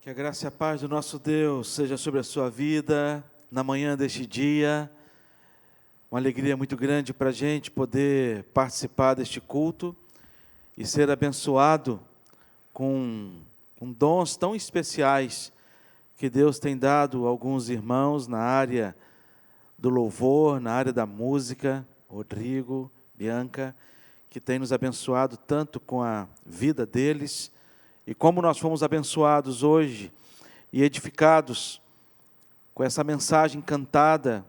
Que a graça e a paz do nosso Deus seja sobre a sua vida, na manhã deste dia. Uma alegria muito grande para a gente poder participar deste culto e ser abençoado com dons tão especiais que Deus tem dado a alguns irmãos na área do louvor, na área da música, Rodrigo, Bianca, que tem nos abençoado tanto com a vida deles. E como nós fomos abençoados hoje e edificados com essa mensagem cantada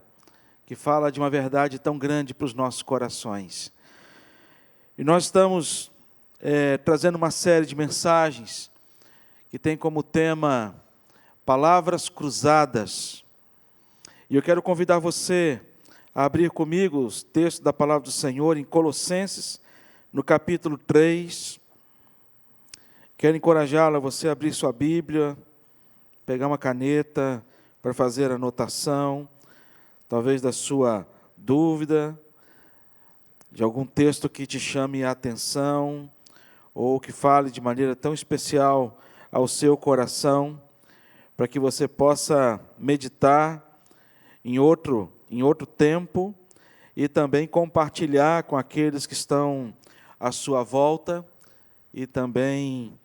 que fala de uma verdade tão grande para os nossos corações. E nós estamos trazendo uma série de mensagens que tem como tema Palavras Cruzadas. E eu quero convidar você a abrir comigo os textos da Palavra do Senhor em Colossenses, no capítulo 3. Quero encorajá-lo a você abrir sua Bíblia, pegar uma caneta para fazer anotação, talvez da sua dúvida, de algum texto que te chame a atenção, ou que fale de maneira tão especial ao seu coração, para que você possa meditar em outro tempo e também compartilhar com aqueles que estão à sua volta e também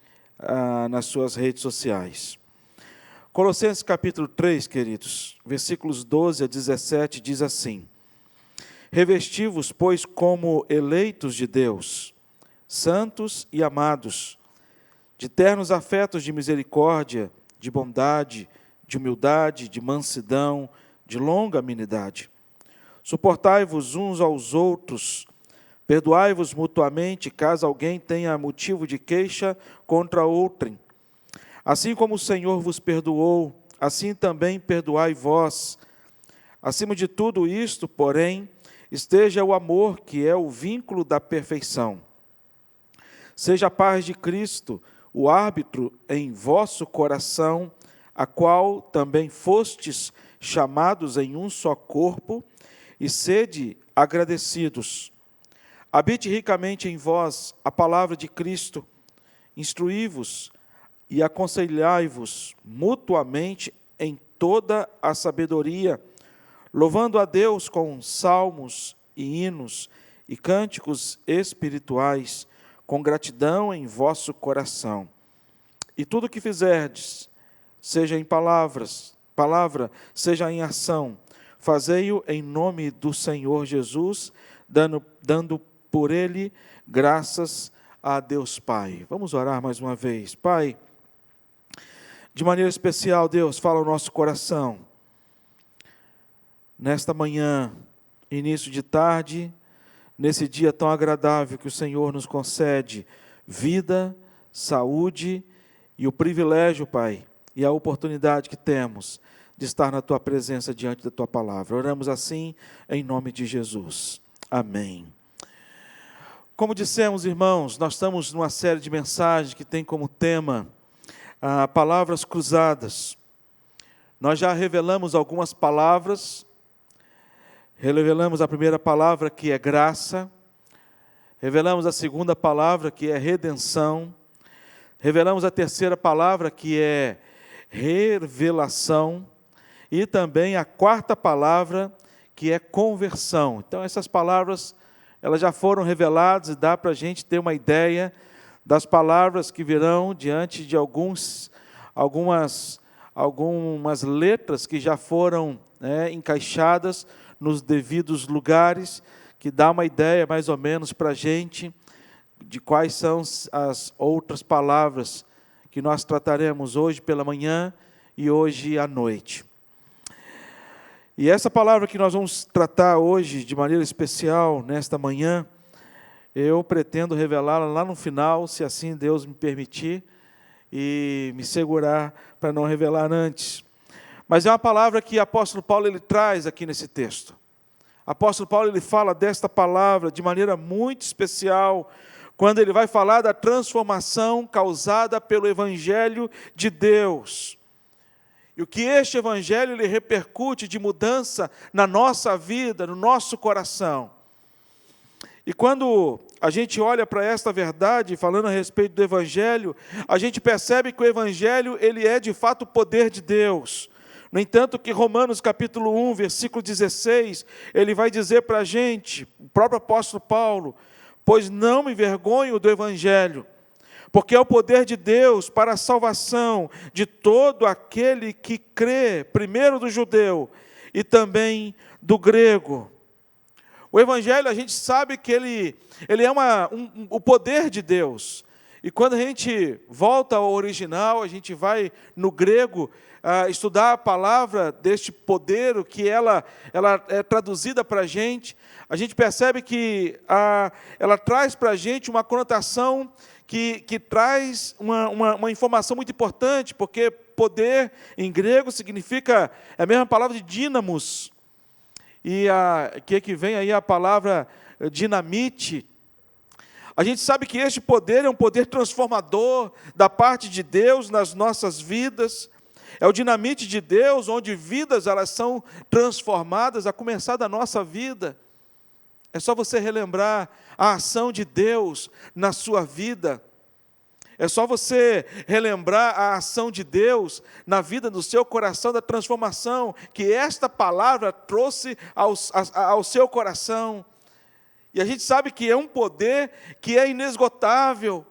nas suas redes sociais. Colossenses capítulo 3, queridos, versículos 12 a 17, diz assim: Revesti-vos, pois, como eleitos de Deus, santos e amados, de ternos afetos de misericórdia, de bondade, de humildade, de mansidão, de longanimidade. Suportai-vos uns aos outros, perdoai-vos mutuamente, caso alguém tenha motivo de queixa contra outrem. Assim como o Senhor vos perdoou, assim também perdoai vós. Acima de tudo isto, porém, esteja o amor, que é o vínculo da perfeição. Seja a paz de Cristo o árbitro em vosso coração, a qual também fostes chamados em um só corpo, e sede agradecidos. Habite ricamente em vós a palavra de Cristo, instruí-vos e aconselhai-vos mutuamente em toda a sabedoria, louvando a Deus com salmos e hinos e cânticos espirituais, com gratidão em vosso coração. E tudo o que fizerdes, seja em palavra, seja em ação, fazei-o em nome do Senhor Jesus, dando por Ele graças a Deus Pai. Vamos orar mais uma vez. Pai, de maneira especial, Deus, fala ao nosso coração. Nesta manhã, início de tarde, nesse dia tão agradável que o Senhor nos concede, vida, saúde e o privilégio, Pai, e a oportunidade que temos de estar na Tua presença diante da Tua palavra. Oramos assim, em nome de Jesus. Amém. Como dissemos, irmãos, nós estamos numa série de mensagens que tem como tema palavras cruzadas. Nós já revelamos algumas palavras. Revelamos a primeira palavra, que é graça. Revelamos a segunda palavra, que é redenção. Revelamos a terceira palavra, que é revelação. E também a quarta palavra, que é conversão. Então, essas palavras, elas já foram reveladas e dá para a gente ter uma ideia das palavras que virão diante de algumas letras que já foram encaixadas nos devidos lugares, que dá uma ideia mais ou menos para a gente de quais são as outras palavras que nós trataremos hoje pela manhã e hoje à noite. E essa palavra que nós vamos tratar hoje de maneira especial, nesta manhã, eu pretendo revelá-la lá no final, se assim Deus me permitir, e me segurar para não revelar antes. Mas é uma palavra que o apóstolo Paulo ele traz aqui nesse texto. O apóstolo Paulo ele fala desta palavra de maneira muito especial, quando ele vai falar da transformação causada pelo Evangelho de Deus. E o que este Evangelho ele repercute de mudança na nossa vida, no nosso coração. E quando a gente olha para esta verdade, falando a respeito do Evangelho, a gente percebe que o Evangelho, ele é de fato o poder de Deus. No entanto, que Romanos capítulo 1, versículo 16, ele vai dizer para a gente, o próprio apóstolo Paulo, pois não me envergonho do Evangelho, porque é o poder de Deus para a salvação de todo aquele que crê, primeiro do judeu e também do grego. O Evangelho, a gente sabe que ele é o poder de Deus. E quando a gente volta ao original, a gente vai no grego estudar a palavra deste poder, o que ela é traduzida para a gente percebe que ela traz para a gente uma conotação que traz uma informação muito importante, porque poder em grego significa a mesma palavra de dínamos, e que vem aí a palavra dinamite. A gente sabe que este poder é um poder transformador da parte de Deus nas nossas vidas. É o dinamite de Deus, onde vidas elas são transformadas, a começar da nossa vida. É só você relembrar a ação de Deus na sua vida. É só você relembrar a ação de Deus na vida do seu coração, da transformação que esta palavra trouxe ao seu coração. E a gente sabe que é um poder que é inesgotável,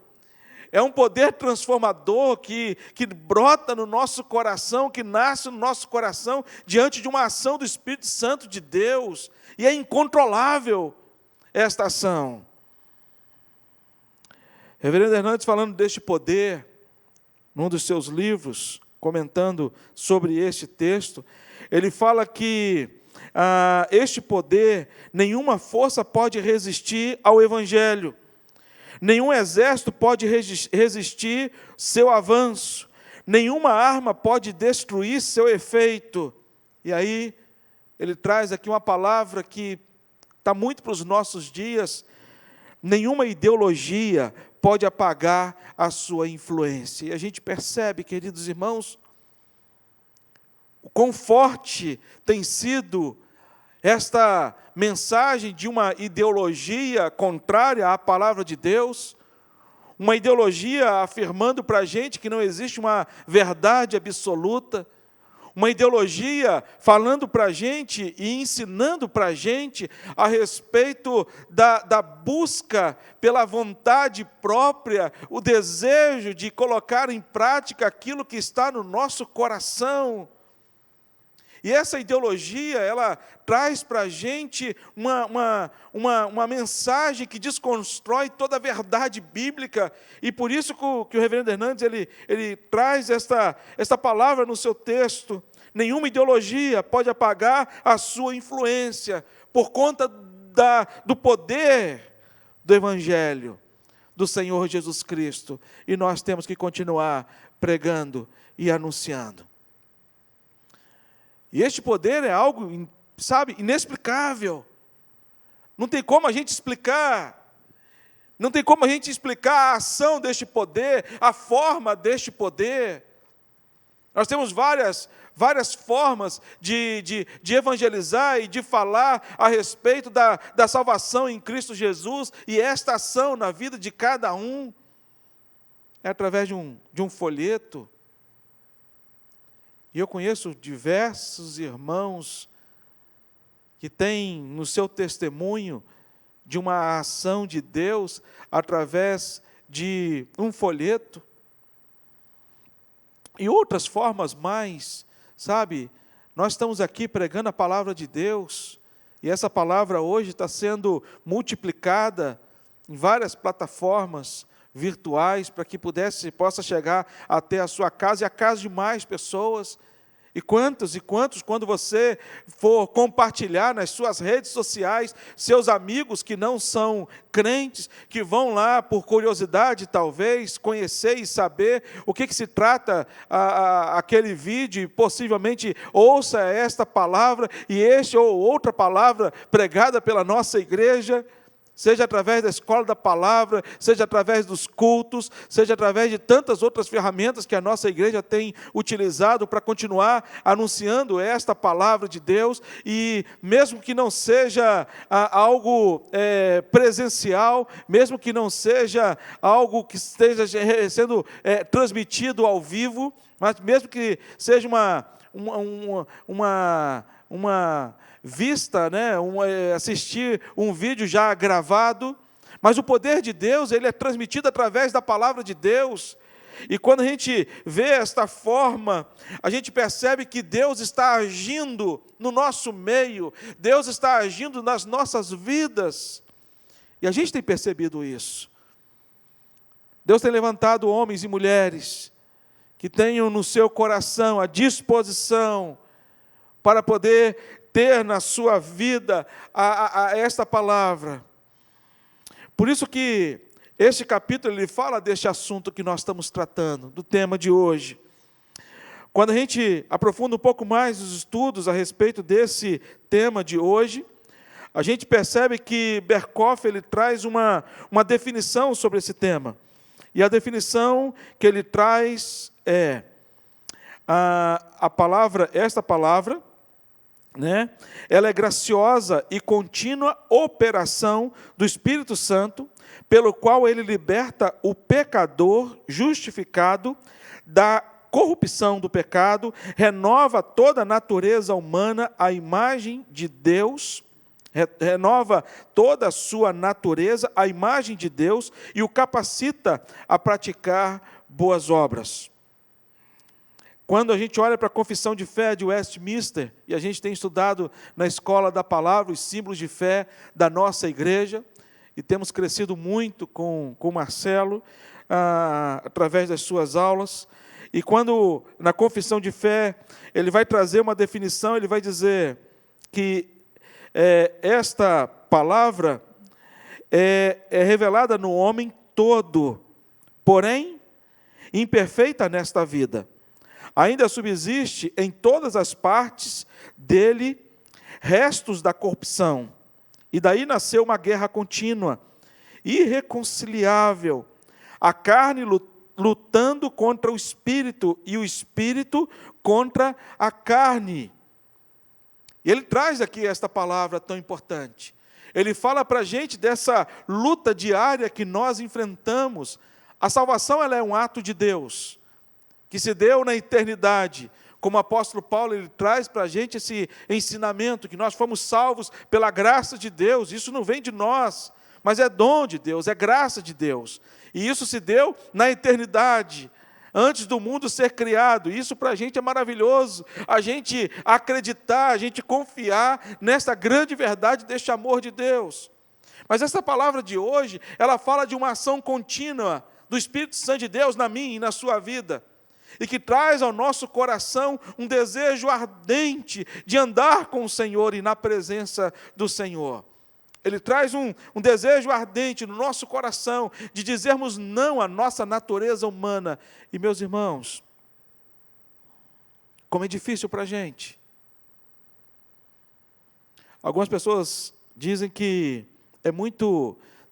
é um poder transformador que brota no nosso coração, que nasce no nosso coração diante de uma ação do Espírito Santo de Deus, e é incontrolável esta ação. Reverendo Hernandes, falando deste poder, num dos seus livros, comentando sobre este texto, ele fala que este poder, nenhuma força pode resistir ao Evangelho, nenhum exército pode resistir seu avanço, nenhuma arma pode destruir seu efeito. E aí, ele traz aqui uma palavra que está muito para os nossos dias: nenhuma ideologia pode apagar a sua influência. E a gente percebe, queridos irmãos, o quão forte tem sido esta mensagem de uma ideologia contrária à palavra de Deus, uma ideologia afirmando para a gente que não existe uma verdade absoluta, uma ideologia falando para a gente e ensinando para a gente a respeito da busca pela vontade própria, o desejo de colocar em prática aquilo que está no nosso coração. E essa ideologia, ela traz para a gente uma mensagem que desconstrói toda a verdade bíblica, e por isso que o reverendo Hernandes, ele traz esta palavra no seu texto: nenhuma ideologia pode apagar a sua influência, por conta do poder do Evangelho do Senhor Jesus Cristo, e nós temos que continuar pregando e anunciando. E este poder é algo, inexplicável. Não tem como a gente explicar. Não tem como a gente explicar a ação deste poder, a forma deste poder. Nós temos várias formas de evangelizar e de falar a respeito da salvação em Cristo Jesus, e esta ação na vida de cada um é através de um folheto. E eu conheço diversos irmãos que têm no seu testemunho de uma ação de Deus através de um folheto. E outras formas mais, nós estamos aqui pregando a palavra de Deus, e essa palavra hoje está sendo multiplicada em várias plataformas virtuais, para que possa chegar até a sua casa e a casa de mais pessoas. E quantos, quando você for compartilhar nas suas redes sociais, seus amigos que não são crentes, que vão lá por curiosidade, talvez, conhecer e saber o que se trata aquele vídeo, e possivelmente ouça esta palavra, e este ou outra palavra pregada pela nossa igreja, seja através da escola da palavra, seja através dos cultos, seja através de tantas outras ferramentas que a nossa igreja tem utilizado para continuar anunciando esta palavra de Deus, e mesmo que não seja algo presencial, mesmo que não seja algo que esteja sendo transmitido ao vivo, mas mesmo que seja uma vista, né, assistir um vídeo já gravado, mas o poder de Deus, ele é transmitido através da palavra de Deus, e quando a gente vê esta forma, a gente percebe que Deus está agindo no nosso meio, Deus está agindo nas nossas vidas, e a gente tem percebido isso. Deus tem levantado homens e mulheres que tenham no seu coração a disposição para poder ter na sua vida esta palavra. Por isso que este capítulo ele fala deste assunto que nós estamos tratando, do tema de hoje. Quando a gente aprofunda um pouco mais os estudos a respeito desse tema de hoje, a gente percebe que Berkhof ele traz uma definição sobre esse tema. E a definição que ele traz é esta palavra, né? Ela é graciosa e contínua operação do Espírito Santo, pelo qual ele liberta o pecador justificado da corrupção do pecado, renova toda a natureza humana à imagem de Deus, renova toda a sua natureza à imagem de Deus e o capacita a praticar boas obras. Quando a gente olha para a Confissão de Fé de Westminster, e a gente tem estudado na Escola da Palavra os símbolos de fé da nossa igreja, e temos crescido muito com o Marcelo, através das suas aulas, e quando na Confissão de Fé ele vai trazer uma definição, ele vai dizer que esta palavra é revelada no homem todo, porém imperfeita nesta vida. Ainda subsiste em todas as partes dele restos da corrupção. E daí nasceu uma guerra contínua, irreconciliável, a carne lutando contra o espírito e o espírito contra a carne. E ele traz aqui esta palavra tão importante. Ele fala para a gente dessa luta diária que nós enfrentamos. A salvação ela é um ato de Deus, que se deu na eternidade. Como o apóstolo Paulo ele traz para a gente esse ensinamento, que nós fomos salvos pela graça de Deus. Isso não vem de nós, mas é dom de Deus, é graça de Deus. E isso se deu na eternidade, antes do mundo ser criado. Isso para a gente é maravilhoso, a gente acreditar, a gente confiar nessa grande verdade deste amor de Deus. Mas essa palavra de hoje, ela fala de uma ação contínua do Espírito Santo de Deus na minha e na sua vida, e que traz ao nosso coração um desejo ardente de andar com o Senhor e na presença do Senhor. Ele traz um desejo ardente no nosso coração de dizermos não à nossa natureza humana. E, meus irmãos, como é difícil para a gente. Algumas pessoas dizem que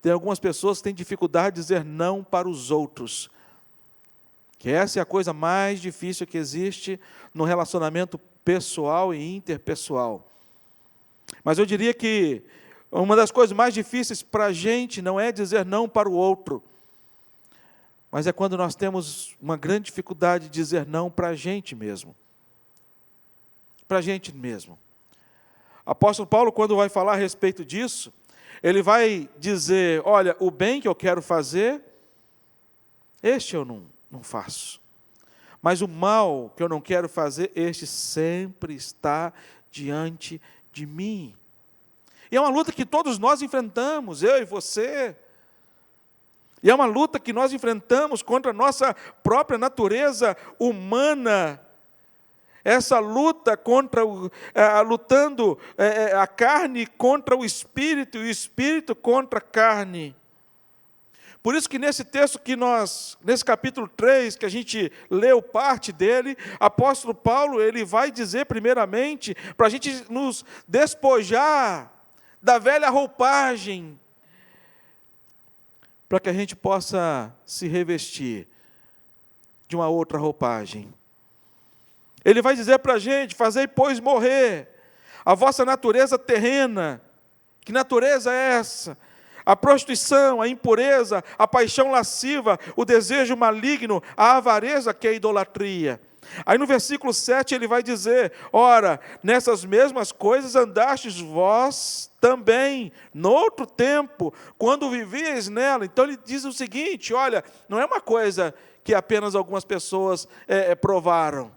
tem algumas pessoas que têm dificuldade de dizer não para os outros, que essa é a coisa mais difícil que existe no relacionamento pessoal e interpessoal. Mas eu diria que uma das coisas mais difíceis para a gente não é dizer não para o outro, mas é quando nós temos uma grande dificuldade de dizer não para a gente mesmo. Para a gente mesmo. O apóstolo Paulo, quando vai falar a respeito disso, ele vai dizer, olha, o bem que eu quero fazer, este eu não faço. Mas o mal que eu não quero fazer, este sempre está diante de mim. E é uma luta que todos nós enfrentamos, eu e você. E é uma luta que nós enfrentamos contra a nossa própria natureza humana. Essa luta lutando a carne contra o espírito e o espírito contra a carne. Por isso que nesse texto nesse capítulo 3, que a gente leu parte dele, apóstolo Paulo, ele vai dizer primeiramente, para a gente nos despojar da velha roupagem, para que a gente possa se revestir de uma outra roupagem. Ele vai dizer para a gente: fazei, pois, morrer a vossa natureza terrena. Que natureza é essa? A prostituição, a impureza, a paixão lasciva, o desejo maligno, a avareza, que é a idolatria. Aí no versículo 7 ele vai dizer: ora, nessas mesmas coisas andastes vós também, no outro tempo, quando vivíeis nela. Então ele diz o seguinte: olha, não é uma coisa que apenas algumas pessoas provaram,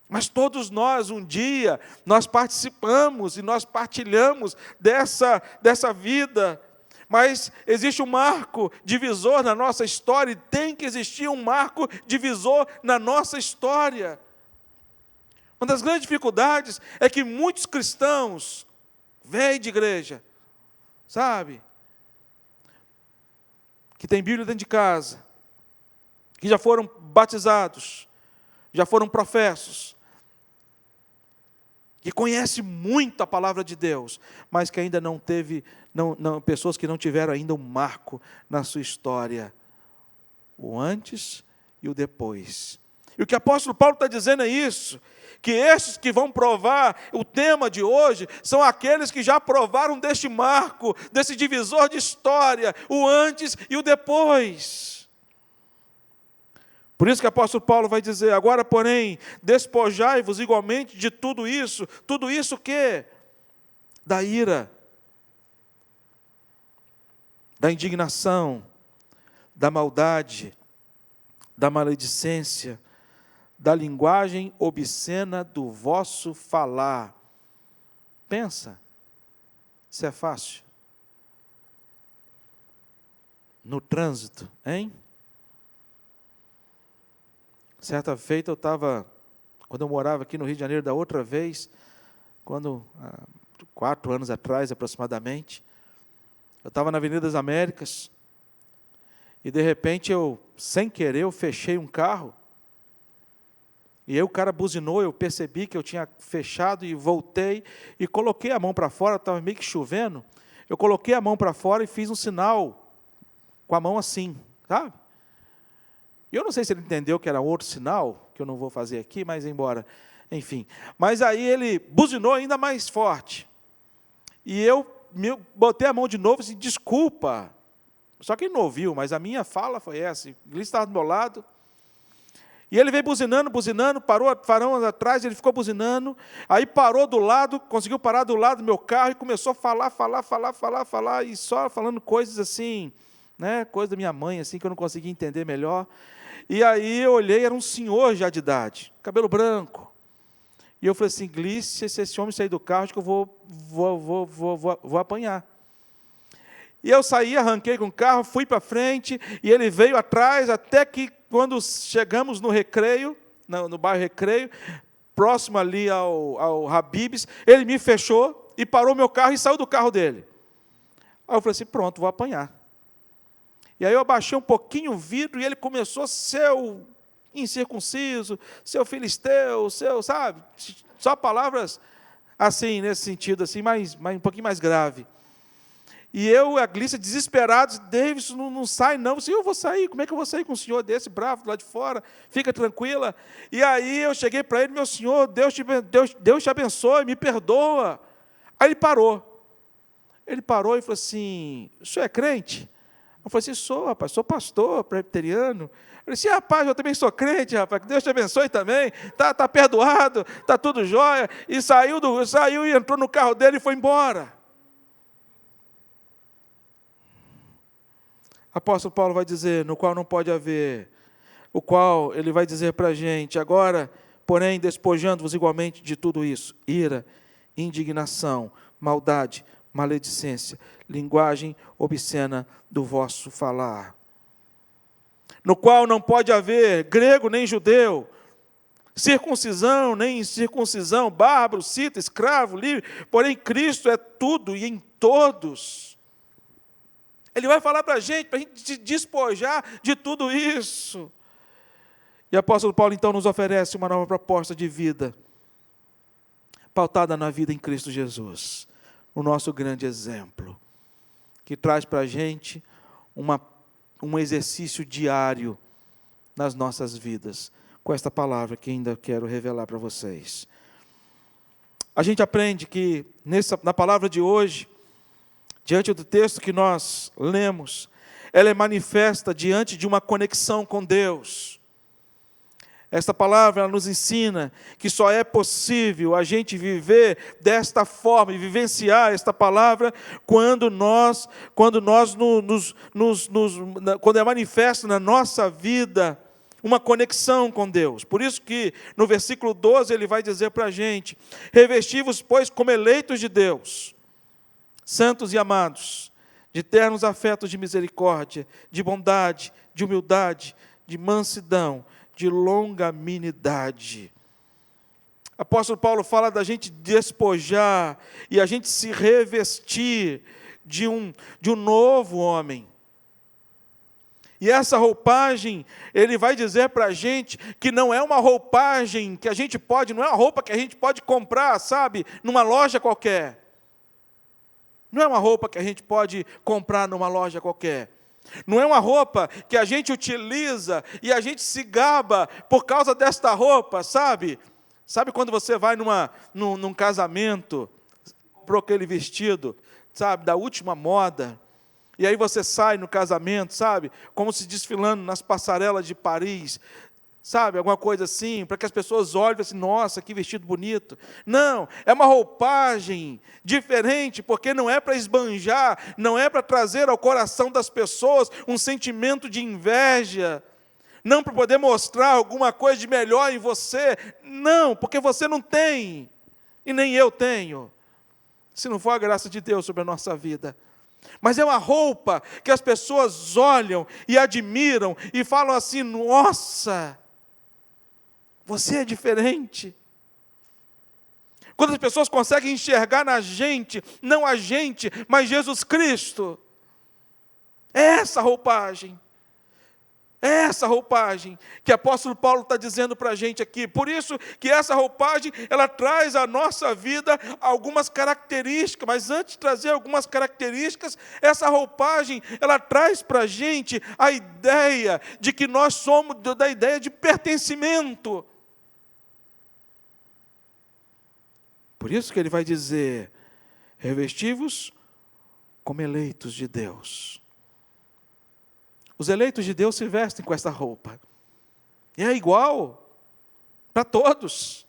mas todos nós, um dia, nós participamos e nós partilhamos dessa vida. Mas existe um marco divisor na nossa história, e tem que existir um marco divisor na nossa história. Uma das grandes dificuldades é que muitos cristãos vêm de igreja, sabe? Que tem Bíblia dentro de casa, que já foram batizados, já foram professos, que conhece muito a palavra de Deus, mas que ainda não teve, pessoas que não tiveram ainda um marco na sua história, o antes e o depois. E o que o apóstolo Paulo está dizendo é isso, que esses que vão provar o tema de hoje, são aqueles que já provaram deste marco, desse divisor de história, o antes e o depois. Por isso que o apóstolo Paulo vai dizer: agora, porém, despojai-vos igualmente de tudo isso o quê? Da ira, da indignação, da maldade, da maledicência, da linguagem obscena do vosso falar. Pensa, isso é fácil? No trânsito, hein? Certa feita quando eu morava aqui no Rio de Janeiro da outra vez, 4 anos atrás aproximadamente, eu estava na Avenida das Américas, e de repente sem querer, eu fechei um carro, e aí o cara buzinou, eu percebi que eu tinha fechado e voltei, e coloquei a mão para fora, estava meio que chovendo, eu coloquei a mão para fora e fiz um sinal, com a mão assim, sabe? E eu não sei se ele entendeu que era outro sinal, que eu não vou fazer aqui, mas enfim. Mas aí ele buzinou ainda mais forte. E eu botei a mão de novo e disse: desculpa. Só que ele não ouviu, mas a minha fala foi essa. Ele estava do meu lado. E ele veio buzinando, parou farão atrás, ele ficou buzinando. Aí parou do lado, conseguiu parar do lado do meu carro e começou a falar, e só falando coisas assim, né, coisa da minha mãe, assim, que eu não conseguia entender melhor. E aí eu olhei, era um senhor já de idade, cabelo branco. E eu falei assim: Glícia, se esse homem sair do carro, acho que eu vou apanhar. E eu saí, arranquei com o carro, fui para frente, e ele veio atrás, até que quando chegamos no Recreio, no bairro Recreio, próximo ali ao Habib's, ele me fechou e parou meu carro e saiu do carro dele. Aí eu falei assim: pronto, vou apanhar. E aí eu abaixei um pouquinho o vidro e ele começou: seu incircunciso, seu filisteu, sabe? Só palavras assim, nesse sentido, assim, um pouquinho mais grave. E eu, a Glícia, desesperado: Davidson, não sai não. Eu vou sair, como é que eu vou sair com um senhor desse, bravo, do lado de fora? Fica tranquila. E aí eu cheguei para ele: meu senhor, Deus te abençoe, me perdoa. Aí ele parou. Ele parou e falou assim: o senhor é crente? Eu falei assim: sou, rapaz, sou pastor presbiteriano. Eu disse: rapaz, eu também sou crente, rapaz, que Deus te abençoe também, está perdoado, está tudo jóia. E saiu e entrou no carro dele e foi embora. Apóstolo Paulo vai dizer: no qual não pode haver, o qual ele vai dizer para a gente: agora, porém, despojando-vos igualmente de tudo isso: ira, indignação, maldade, maledicência, linguagem obscena do vosso falar. No qual não pode haver grego nem judeu, circuncisão nem incircuncisão, bárbaro, cita, escravo, livre, porém Cristo é tudo e em todos. Ele vai falar para a gente se despojar de tudo isso. E o apóstolo Paulo então nos oferece uma nova proposta de vida, pautada na vida em Cristo Jesus, o nosso grande exemplo, que traz para a gente uma um exercício diário nas nossas vidas, com esta palavra que ainda quero revelar para vocês. A gente aprende que, na palavra de hoje, diante do texto que nós lemos, ela é manifesta diante de uma conexão com Deus. Esta palavra ela nos ensina que só é possível a gente viver desta forma e vivenciar esta palavra quando é manifesto na nossa vida uma conexão com Deus. Por isso que no versículo 12 ele vai dizer para a gente: revesti-vos, pois, como eleitos de Deus, santos e amados, de ternos afetos de misericórdia, de bondade, de humildade, de mansidão, de longanimidade. Apóstolo Paulo fala da gente despojar e a gente se revestir de um novo homem. E essa roupagem, ele vai dizer para a gente que não é uma roupagem que a gente pode, não é uma roupa que a gente pode comprar, sabe, numa loja qualquer. Não é uma roupa que a gente pode comprar numa loja qualquer. Não é uma roupa que a gente utiliza e a gente se gaba por causa desta roupa, sabe? Sabe quando você vai num casamento, comprou aquele vestido, sabe, da última moda, e aí você sai no casamento, sabe, como se desfilando nas passarelas de Paris, sabe, alguma coisa assim, para que as pessoas olhem e assim, nossa, que vestido bonito. Não, é uma roupagem diferente, porque não é para esbanjar, não é para trazer ao coração das pessoas um sentimento de inveja, não para poder mostrar alguma coisa de melhor em você, não, porque você não tem, e nem eu tenho, se não for a graça de Deus sobre a nossa vida. Mas é uma roupa que as pessoas olham e admiram e falam assim, nossa, você é diferente. Quando as pessoas conseguem enxergar na gente, não a gente, mas Jesus Cristo. É essa roupagem. É essa roupagem que o apóstolo Paulo está dizendo para a gente aqui. Por isso que essa roupagem, ela traz à nossa vida algumas características. Mas antes de trazer algumas características, essa roupagem, ela traz para a gente a ideia de que nós somos, da ideia de pertencimento. Por isso que ele vai dizer, revesti-vos como eleitos de Deus. Os eleitos de Deus se vestem com essa roupa. E é igual para todos.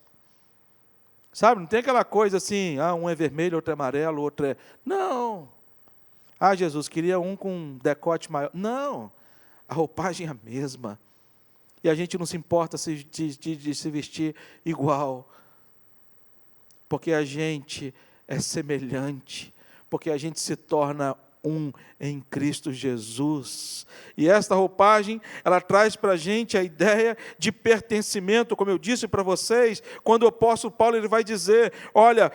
Sabe, não tem aquela coisa assim, um é vermelho, outro é amarelo, outro é... Não. Jesus, queria um com decote maior. Não. A roupagem é a mesma. E a gente não se importa de se vestir igual. Porque a gente é semelhante. Porque a gente se torna um em Cristo Jesus. E esta roupagem, ela traz para a gente a ideia de pertencimento, como eu disse para vocês, quando o apóstolo Paulo ele vai dizer, olha,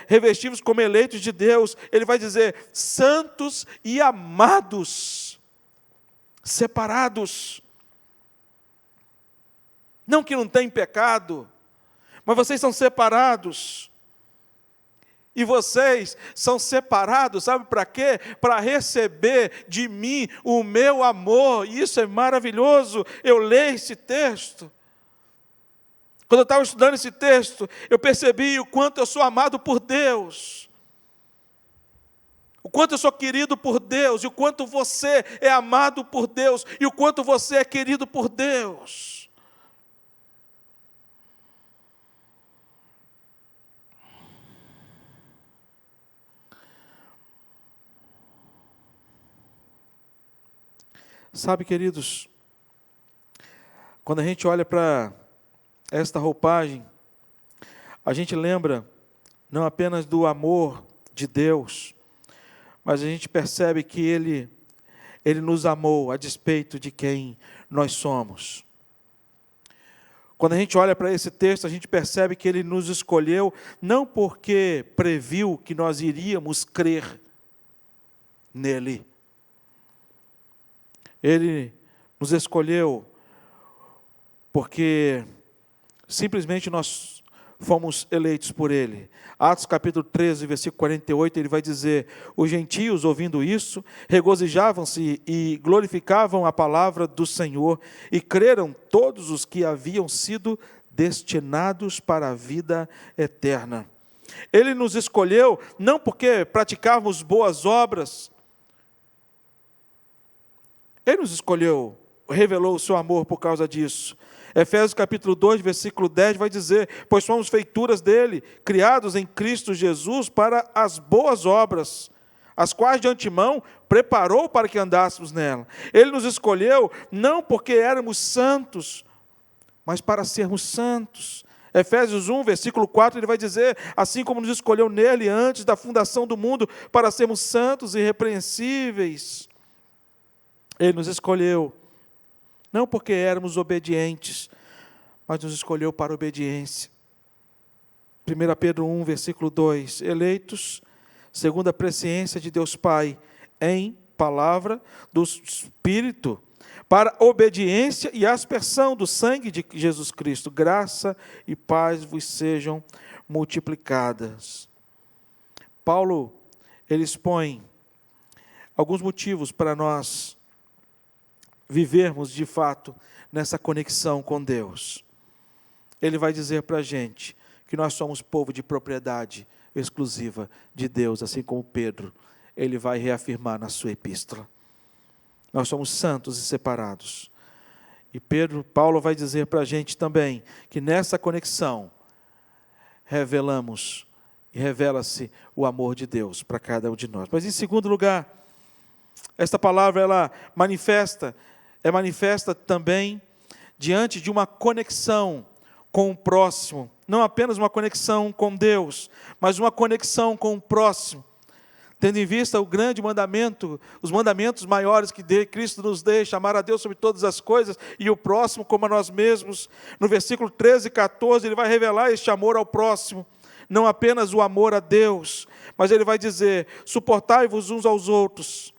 revestivos como eleitos de Deus, ele vai dizer, santos e amados, separados. Não que não tem pecado, mas vocês são separados. E vocês são separados, sabe para quê? Para receber de mim o meu amor. E isso é maravilhoso. Eu leio esse texto. Quando eu estava estudando esse texto, eu percebi o quanto eu sou amado por Deus. O quanto eu sou querido por Deus. E o quanto você é amado por Deus. E o quanto você é querido por Deus. Sabe, queridos, quando a gente olha para esta roupagem, a gente lembra não apenas do amor de Deus, mas a gente percebe que Ele nos amou a despeito de quem nós somos. Quando a gente olha para esse texto, a gente percebe que Ele nos escolheu não porque previu que nós iríamos crer nele. Ele nos escolheu porque simplesmente nós fomos eleitos por Ele. Atos capítulo 13, versículo 48, ele vai dizer: os gentios, ouvindo isso, regozijavam-se e glorificavam a palavra do Senhor, e creram todos os que haviam sido destinados para a vida eterna. Ele nos escolheu não porque praticávamos boas obras. Ele nos escolheu, revelou o seu amor por causa disso. Efésios capítulo 2, versículo 10 vai dizer: pois somos feituras dele, criados em Cristo Jesus para as boas obras, as quais de antemão preparou para que andássemos nela. Ele nos escolheu não porque éramos santos, mas para sermos santos. Efésios 1, versículo 4, ele vai dizer: assim como nos escolheu nele antes da fundação do mundo, para sermos santos e irrepreensíveis. Ele nos escolheu não porque éramos obedientes, mas nos escolheu para a obediência. 1 Pedro 1, versículo 2, eleitos segundo a presciência de Deus Pai, em palavra do Espírito, para obediência e aspersão do sangue de Jesus Cristo. Graça e paz vos sejam multiplicadas. Paulo, ele expõe alguns motivos para nós vivermos de fato nessa conexão com Deus. Ele vai dizer para a gente que nós somos povo de propriedade exclusiva de Deus, assim como Pedro, ele vai reafirmar na sua epístola. Nós somos santos e separados. E Paulo vai dizer para a gente também que nessa conexão revelamos e revela-se o amor de Deus para cada um de nós. Mas em segundo lugar, esta palavra ela manifesta também diante de uma conexão com o próximo, não apenas uma conexão com Deus, mas uma conexão com o próximo, tendo em vista o grande mandamento, os mandamentos maiores que Cristo nos deixa: amar a Deus sobre todas as coisas e o próximo como a nós mesmos. No versículo 13 e 14, ele vai revelar este amor ao próximo, não apenas o amor a Deus, mas ele vai dizer: suportai-vos uns aos outros,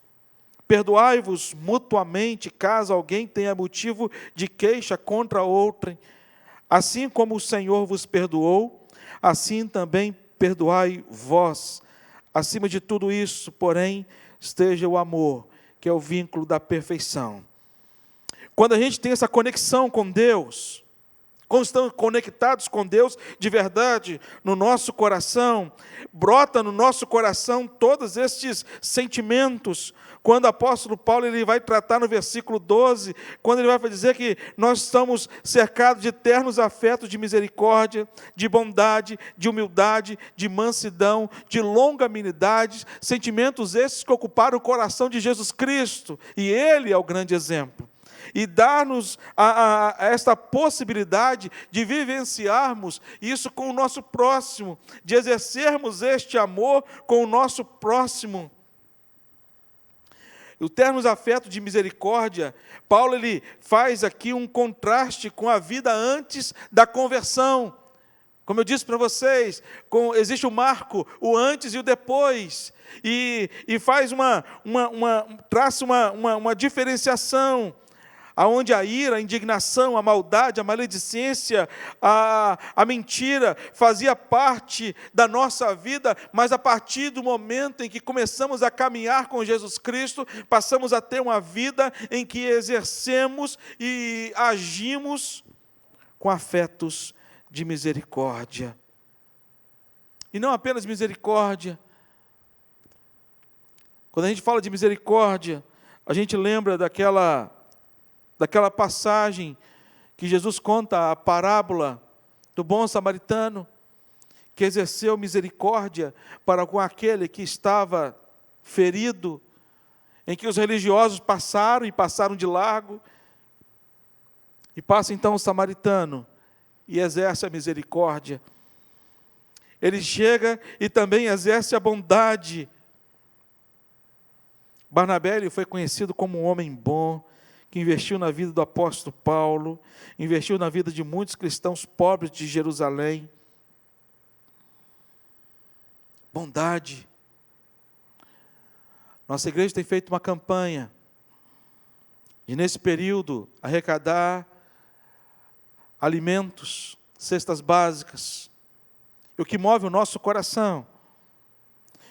perdoai-vos mutuamente, caso alguém tenha motivo de queixa contra outrem. Assim como o Senhor vos perdoou, assim também perdoai vós. Acima de tudo isso, porém, esteja o amor, que é o vínculo da perfeição. Quando a gente tem essa conexão com Deus, quando estamos conectados com Deus de verdade, no nosso coração, brota no nosso coração todos estes sentimentos. Quando o apóstolo Paulo ele vai tratar no versículo 12, quando ele vai dizer que nós estamos cercados de ternos afetos de misericórdia, de bondade, de humildade, de mansidão, de longanimidade, sentimentos esses que ocuparam o coração de Jesus Cristo, e Ele é o grande exemplo. E dar-nos esta possibilidade de vivenciarmos isso com o nosso próximo, de exercermos este amor com o nosso próximo. O termos afeto de misericórdia, Paulo ele faz aqui um contraste com a vida antes da conversão. Como eu disse para vocês, existe o marco, o antes e o depois, e faz traça uma diferenciação, aonde a ira, a indignação, a maldade, a maledicência, a mentira fazia parte da nossa vida, mas a partir do momento em que começamos a caminhar com Jesus Cristo, passamos a ter uma vida em que exercemos e agimos com afetos de misericórdia. E não apenas misericórdia. Quando a gente fala de misericórdia, a gente lembra daquela passagem que Jesus conta, a parábola do bom samaritano, que exerceu misericórdia para com aquele que estava ferido, em que os religiosos passaram de largo, e passa então o samaritano e exerce a misericórdia. Ele chega e também exerce a bondade. Barnabé ele foi conhecido como um homem bom, que investiu na vida do apóstolo Paulo, investiu na vida de muitos cristãos pobres de Jerusalém. Bondade. Nossa igreja tem feito uma campanha, e nesse período, arrecadar alimentos, cestas básicas, E o que move o nosso coração,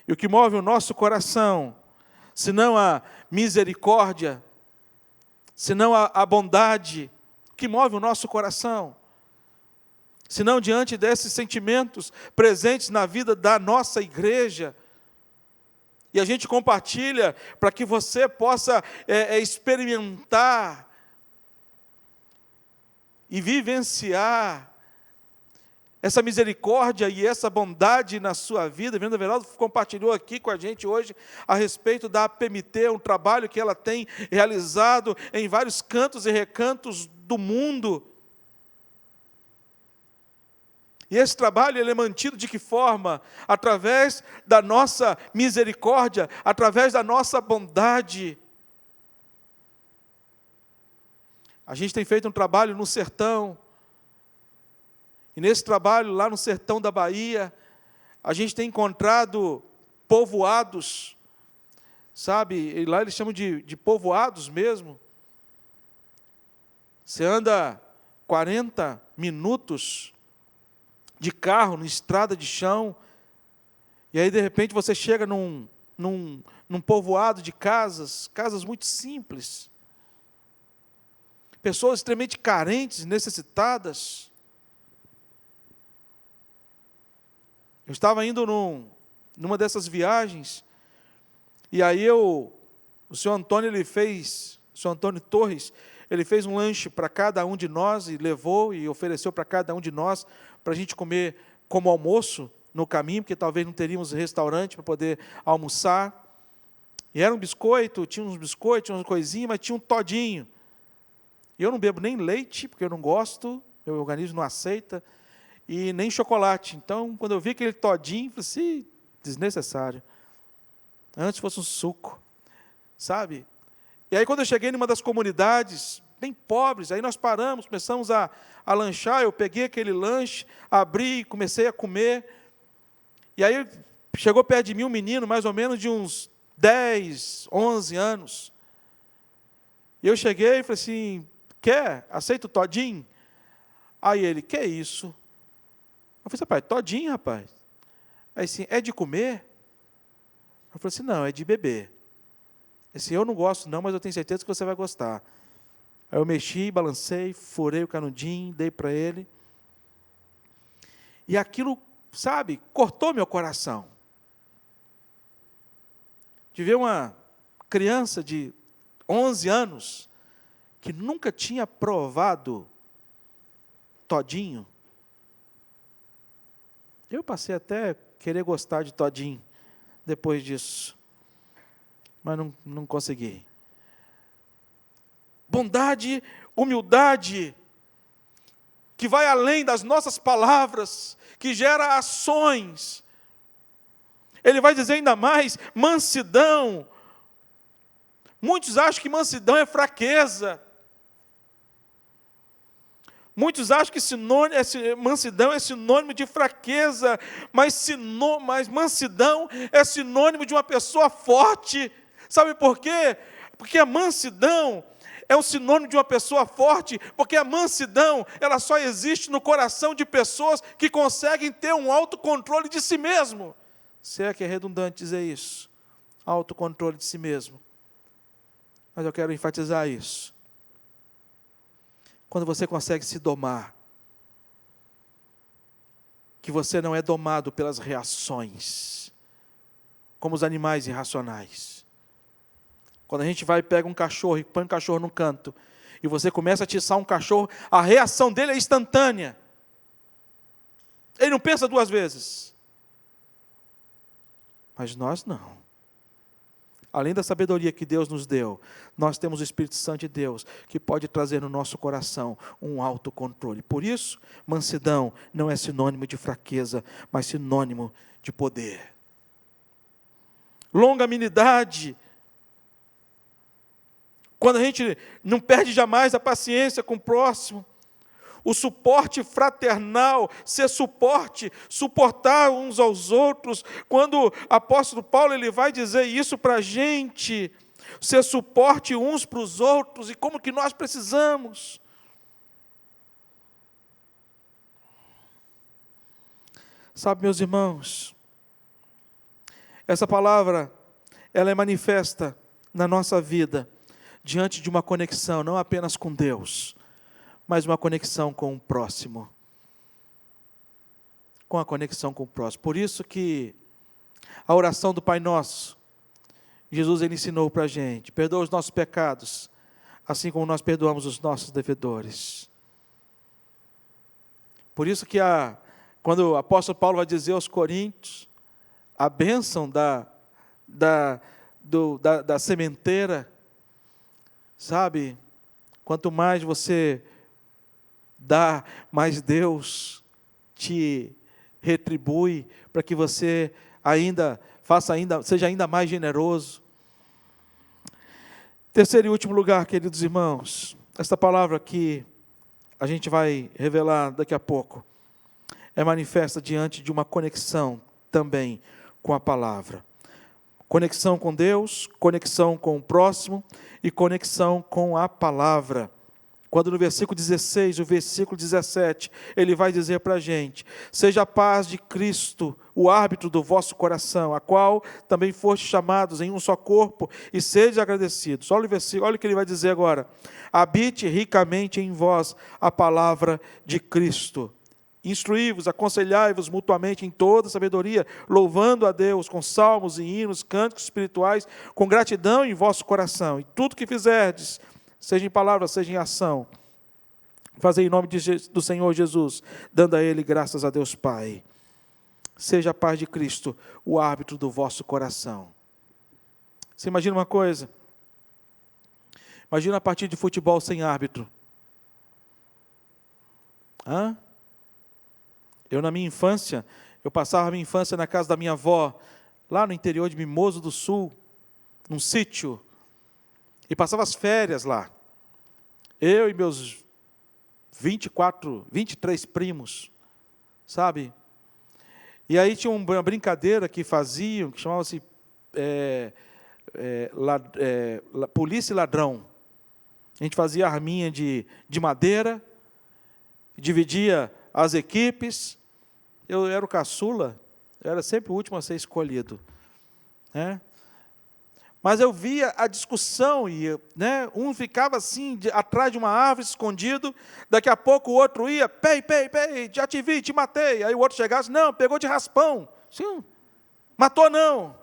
e o que move o nosso coração, senão a misericórdia, senão a bondade, que move o nosso coração, senão diante desses sentimentos presentes na vida da nossa igreja, e a gente compartilha para que você possa experimentar e vivenciar essa misericórdia e essa bondade na sua vida. A Venda Veraldo compartilhou aqui com a gente hoje a respeito da APMT, um trabalho que ela tem realizado em vários cantos e recantos do mundo. E esse trabalho ele é mantido de que forma? Através da nossa misericórdia, através da nossa bondade. A gente tem feito um trabalho no sertão, e nesse trabalho lá no sertão da Bahia, a gente tem encontrado povoados, sabe, e lá eles chamam de povoados mesmo. Você anda 40 minutos de carro, na estrada de chão, e aí de repente você chega num povoado de casas muito simples, pessoas extremamente carentes, necessitadas. Eu estava indo numa dessas viagens, e aí o senhor Antônio o senhor Antônio Torres, ele fez um lanche para cada um de nós, e levou e ofereceu para cada um de nós, para a gente comer como almoço no caminho, porque talvez não teríamos restaurante para poder almoçar. E era um biscoito, tinha uns biscoitos, tinha umas coisinhas, mas tinha um todinho. E eu não bebo nem leite, porque eu não gosto, meu organismo não aceita, e nem chocolate. Então, quando eu vi aquele todinho, eu falei assim, desnecessário. Antes fosse um suco, sabe? E aí, quando eu cheguei numa das comunidades bem pobres, aí nós paramos, começamos a lanchar, eu peguei aquele lanche, abri, comecei a comer, e aí chegou perto de mim um menino, mais ou menos de uns 10, 11 anos, e eu cheguei e falei assim, quer? Aceita o todinho? Aí ele, que é isso? Eu falei assim, rapaz, todinho, rapaz. Aí assim, é de comer? Eu falei assim, não, é de beber. Assim, eu não gosto não, mas eu tenho certeza que você vai gostar. Aí eu mexi, balancei, furei o canudinho, dei para ele. E aquilo, sabe, cortou meu coração. De ver uma criança de 11 anos, que nunca tinha provado todinho. Eu passei até a querer gostar de todinho, depois disso. Mas não consegui. Bondade, humildade, que vai além das nossas palavras, que gera ações. Ele vai dizer ainda mais, mansidão. Muitos acham que mansidão é fraqueza. Muitos acham que mansidão é sinônimo de fraqueza, mas mansidão é sinônimo de uma pessoa forte. Sabe por quê? Porque a mansidão é um sinônimo de uma pessoa forte, porque a mansidão, ela só existe no coração de pessoas que conseguem ter um autocontrole de si mesmo. Se é que é redundante dizer isso, autocontrole de si mesmo. Mas eu quero enfatizar isso. Quando você consegue se domar, que você não é domado pelas reações, como os animais irracionais. Quando a gente vai e pega um cachorro e põe um cachorro no canto, e você começa a atiçar um cachorro, a reação dele é instantânea. Ele não pensa duas vezes. Mas nós não. Além da sabedoria que Deus nos deu, nós temos o Espírito Santo de Deus, que pode trazer no nosso coração um autocontrole. Por isso, mansidão não é sinônimo de fraqueza, mas sinônimo de poder. Longanimidade, quando a gente não perde jamais a paciência com o próximo. O suporte fraternal, ser suporte, suportar uns aos outros. Quando o apóstolo Paulo ele vai dizer isso para a gente, ser suporte uns para os outros, e como que nós precisamos. Sabe, meus irmãos, essa palavra, ela é manifesta na nossa vida, diante de uma conexão, não apenas com Deus, mas uma conexão com o próximo. Com a conexão com o próximo. Por isso que a oração do Pai Nosso, Jesus ele ensinou para a gente: perdoa os nossos pecados, assim como nós perdoamos os nossos devedores. Por isso que quando o apóstolo Paulo vai dizer aos Coríntios, a bênção da sementeira, sabe? Quanto mais você dá, mais Deus te retribui, para que você seja ainda mais generoso. Terceiro e último lugar, queridos irmãos, esta palavra que a gente vai revelar daqui a pouco, é manifesta diante de uma conexão também com a palavra. Conexão com Deus, conexão com o próximo e conexão com a palavra. Quando no versículo 16, o versículo 17, ele vai dizer para a gente: seja a paz de Cristo, o árbitro do vosso coração, a qual também fostes chamados em um só corpo, e sede agradecidos. Olha o versículo, olha o que ele vai dizer agora: habite ricamente em vós a palavra de Cristo. Instruí-vos, aconselhai-vos mutuamente em toda sabedoria, louvando a Deus com salmos e hinos, cânticos espirituais, com gratidão em vosso coração. E tudo que fizerdes, seja em palavra, seja em ação, fazei em nome do Senhor Jesus, dando a Ele graças a Deus Pai. Seja a paz de Cristo o árbitro do vosso coração. Você imagina uma coisa? Imagina a partida de futebol sem árbitro. Eu na minha infância, eu passava a minha infância na casa da minha avó, lá no interior de Mimoso do Sul, num sítio, e passava as férias lá. Eu e meus 23 primos, sabe? E aí tinha uma brincadeira que faziam, que chamava-se polícia e ladrão. A gente fazia arminha de madeira, dividia as equipes. Eu era o caçula, eu era sempre o último a ser escolhido, né? Mas eu via a discussão, um ficava assim, atrás de uma árvore, escondido, daqui a pouco o outro ia, pei, já te vi, te matei. Aí o outro chegasse, não, pegou de raspão. Sim, matou não.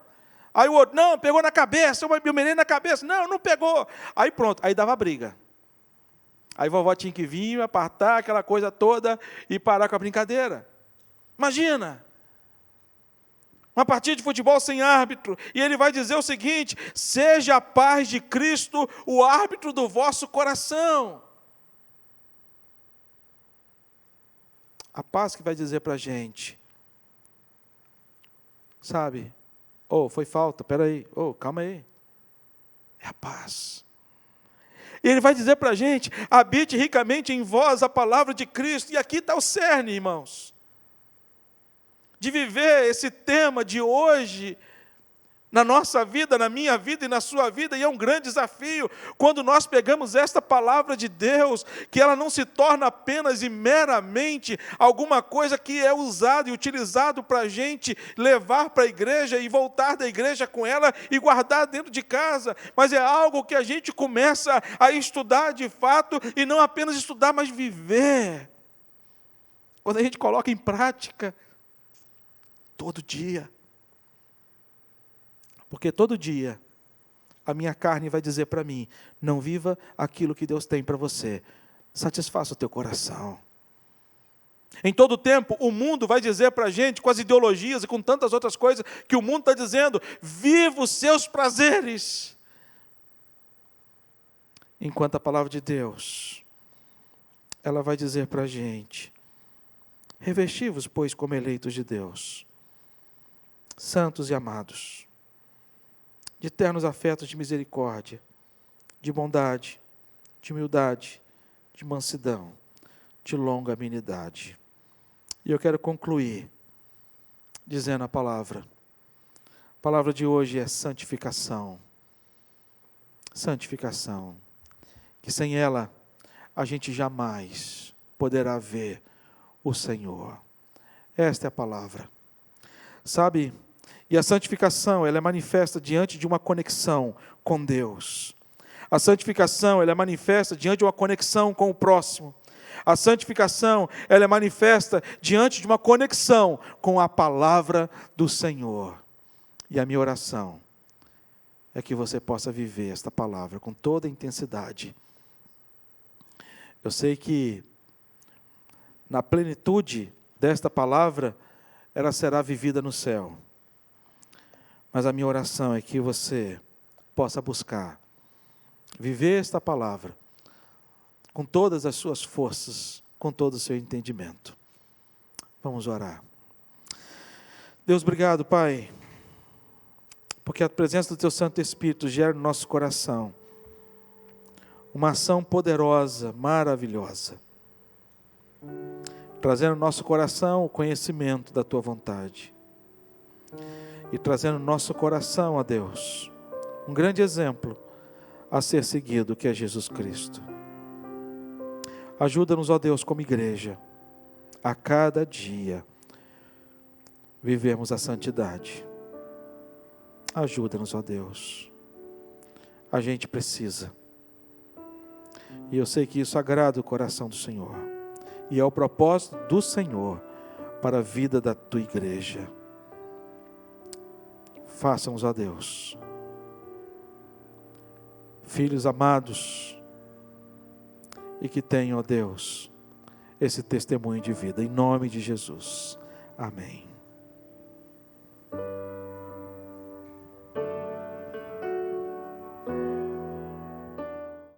Aí o outro, não, pegou na cabeça, eu mirei na cabeça, não pegou. Aí pronto, aí dava briga. Aí vovó tinha que vir, apartar aquela coisa toda e parar com a brincadeira. Imagina! Uma partida de futebol sem árbitro, e ele vai dizer o seguinte: seja a paz de Cristo o árbitro do vosso coração. A paz que vai dizer para a gente, sabe, foi falta, peraí, calma aí, é a paz. E ele vai dizer para a gente: habite ricamente em vós a palavra de Cristo, e aqui está o cerne, irmãos, de viver esse tema de hoje, na nossa vida, na minha vida e na sua vida, e é um grande desafio, quando nós pegamos esta palavra de Deus, que ela não se torna apenas e meramente alguma coisa que é usada e utilizado para a gente levar para a igreja e voltar da igreja com ela e guardar dentro de casa, mas é algo que a gente começa a estudar de fato, e não apenas estudar, mas viver. Quando a gente coloca em prática, todo dia. Porque todo dia a minha carne vai dizer para mim: não viva aquilo que Deus tem para você. Satisfaça o teu coração. Em todo tempo, o mundo vai dizer para a gente, com as ideologias e com tantas outras coisas, que o mundo está dizendo: viva os seus prazeres. Enquanto a palavra de Deus, ela vai dizer para a gente: revesti-vos, pois, como eleitos de Deus, santos e amados, de ternos afetos de misericórdia, de bondade, de humildade, de mansidão, de longanimidade. E eu quero concluir dizendo a palavra. A palavra de hoje é santificação. Santificação. Que sem ela a gente jamais poderá ver o Senhor. Esta é a palavra. Sabe, e a santificação, ela é manifesta diante de uma conexão com Deus. A santificação, ela é manifesta diante de uma conexão com o próximo. A santificação, ela é manifesta diante de uma conexão com a palavra do Senhor. E a minha oração é que você possa viver esta palavra com toda a intensidade. Eu sei que na plenitude desta palavra, ela será vivida no céu. Mas a minha oração é que você possa buscar viver esta palavra com todas as suas forças, com todo o seu entendimento. Vamos orar. Deus, obrigado, Pai, porque a presença do Teu Santo Espírito gera no nosso coração uma ação poderosa, maravilhosa, trazendo no nosso coração o conhecimento da Tua vontade e trazendo no nosso coração, ó Deus, um grande exemplo a ser seguido, que é Jesus Cristo. Ajuda-nos, ó Deus, como igreja, a cada dia vivemos a santidade. Ajuda-nos, ó Deus. A gente precisa. E eu sei que isso agrada o coração do Senhor. E é o propósito do Senhor para a vida da Tua igreja. Faça-nos, ó Deus, filhos amados, e que tenham, ó Deus, esse testemunho de vida, em nome de Jesus. Amém.